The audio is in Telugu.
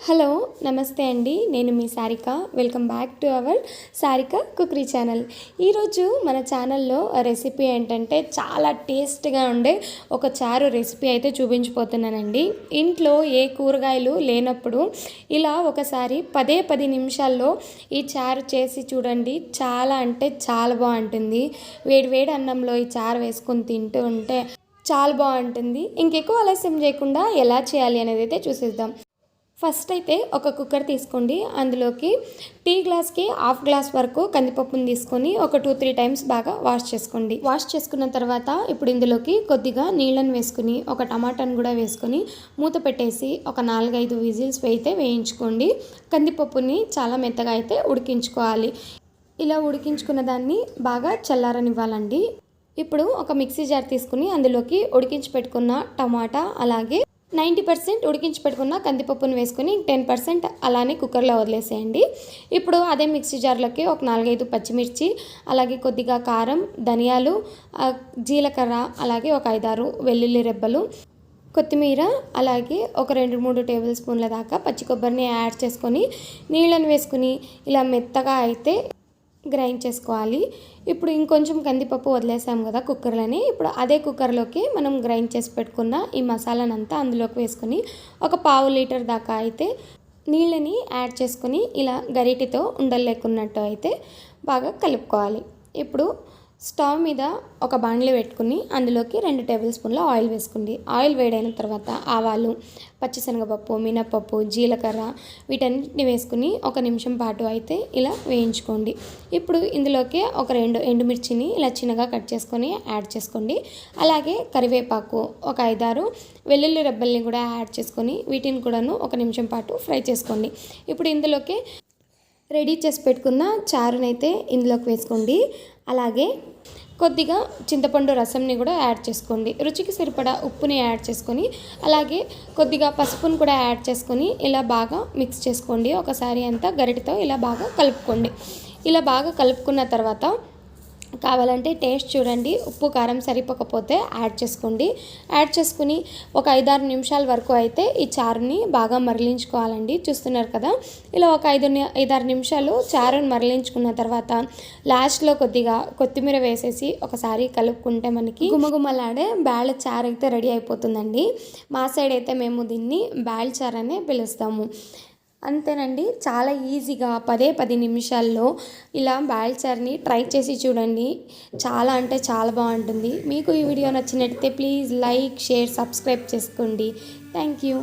హలో నమస్తే అండి. నేను మీ Sarika. Welcome back to our Sarika cookery channel. ఈరోజు మన ఛానల్లో రెసిపీ ఏంటంటే చాలా టేస్ట్గా ఉండే ఒక చారు రెసిపీ అయితే చూపించిపోతున్నానండి. ఇంట్లో ఏ కూరగాయలు లేనప్పుడు ఇలా ఒకసారి 10 నిమిషాల్లో ఈ చారు చేసి చూడండి. చాలా అంటే చాలా బాగుంటుంది. వేడి అన్నంలో ఈ చారు వేసుకొని తింటూ ఉంటే చాలా బాగుంటుంది. ఇంకెక్కువ ఆలస్యం చేయకుండా ఎలా చేయాలి అనేది అయితే చూసేద్దాం. ఫస్ట్ అయితే ఒక కుక్కర్ తీసుకోండి. అందులోకి టీ గ్లాస్కి హాఫ్ గ్లాస్ వరకు కందిపప్పుని తీసుకొని ఒక 2-3 టైమ్స్ బాగా వాష్ చేసుకోండి. వాష్ చేసుకున్న తర్వాత ఇప్పుడు ఇందులోకి కొద్దిగా నీళ్ళని వేసుకుని ఒక టమాటాను కూడా వేసుకొని మూత పెట్టేసి ఒక 4-5 విజిల్స్ అయితే వేయించుకోండి. కందిపప్పుని చాలా మెత్తగా అయితే ఉడికించుకోవాలి. ఇలా ఉడికించుకున్న దాన్ని బాగా చల్లారనివ్వాలండి. ఇప్పుడు ఒక మిక్సీ జార్ తీసుకుని అందులోకి ఉడికించి పెట్టుకున్న టమాటా అలాగే 90% ఉడికించి పెట్టుకున్న కందిపప్పును వేసుకొని 10% అలానే కుక్కర్లో వదిలేసేయండి. ఇప్పుడు అదే మిక్సీ జార్లోకి ఒక 4-5 పచ్చిమిర్చి అలాగే కొద్దిగా కారం, ధనియాలు, జీలకర్ర అలాగే ఒక 5-6 వెల్లుల్లి రెబ్బలు, కొత్తిమీర అలాగే ఒక 2-3 టేబుల్ స్పూన్ల దాకా పచ్చి కొబ్బరిని యాడ్ చేసుకొని నీళ్ళని వేసుకుని ఇలా మెత్తగా అయితే గ్రైండ్ చేసుకోవాలి. ఇప్పుడు ఇంకొంచెం కందిపప్పు వదిలేసాం కదా కుక్కర్లోనే. ఇప్పుడు అదే కుక్కర్లోకి మనం గ్రైండ్ చేసి పెట్టుకున్న ఈ మసాలానంతా అందులోకి వేసుకొని ఒక 1/2 లీటర్ దాకా అయితే నీళ్ళని యాడ్ చేసుకొని ఇలా గరిటెతో ఉండలు లేకున్నట్టు అయితే బాగా కలుపుకోవాలి. ఇప్పుడు స్టవ్ మీద ఒక బాండ్లీ పెట్టుకుని అందులోకి 2 టేబుల్ స్పూన్ల ఆయిల్ వేసుకోండి. ఆయిల్ వేడైన తర్వాత ఆవాలు, పచ్చిశనగపప్పు, మినపప్పు, జీలకర్ర వీటన్నిటిని వేసుకుని 1 నిమిషం పాటు అయితే ఇలా వేయించుకోండి. ఇప్పుడు ఇందులోకి ఒక 2 ఎండుమిర్చిని ఇలా చిన్నగా కట్ చేసుకొని యాడ్ చేసుకోండి. అలాగే కరివేపాకు, ఒక 5-6 వెల్లుల్లి రెబ్బల్ని కూడా యాడ్ చేసుకొని వీటిని కూడాను 1 నిమిషం పాటు ఫ్రై చేసుకోండి. ఇప్పుడు ఇందులోకి రెడీ చేసి పెట్టుకున్న చారునైతే ఇందులోకి వేసుకోండి. అలాగే కొద్దిగా చింతపండు రసంని కూడా యాడ్ చేసుకోండి. రుచికి సరిపడా ఉప్పుని యాడ్ చేసుకొని అలాగే కొద్దిగా పసుపుని కూడా యాడ్ చేసుకొని ఇలా బాగా మిక్స్ చేసుకోండి. ఒకసారి అంతా గరిటెతో ఇలా బాగా కలుపుకోండి. ఇలా బాగా కలుపుకున్న తర్వాత కావాలంటే టేస్ట్ చూడండి. ఉప్పు కారం సరిపోకపోతే యాడ్ చేసుకోండి. యాడ్ చేసుకుని ఒక 5-6 నిమిషాల వరకు అయితే ఈ చారుని బాగా మరలించుకోవాలండి. చూస్తున్నారు కదా, ఇలా ఒక 5-6 నిమిషాలు చారుని మరలించుకున్న తర్వాత లాస్ట్లో కొద్దిగా కొత్తిమీర వేసేసి ఒకసారి కలుపుకుంటే మనకి గుమగుమలాడే బ్యాళ్ళ చారు అయితే రెడీ అయిపోతుందండి. మా సైడ్ అయితే మేము దీన్ని బ్యాళ్ళ చారు అనే పిలుస్తాము. అంతేనండి, చాలా ఈజీగా 10 నిమిషాల్లో ఇలా బ్యాళ్ళ చారుని ట్రై చేసి చూడండి. చాలా అంటే చాలా బాగుంటుంది. మీకు ఈ వీడియో నచ్చినట్టయితే ప్లీజ్ లైక్, షేర్, సబ్స్క్రైబ్ చేసుకోండి. Thank you.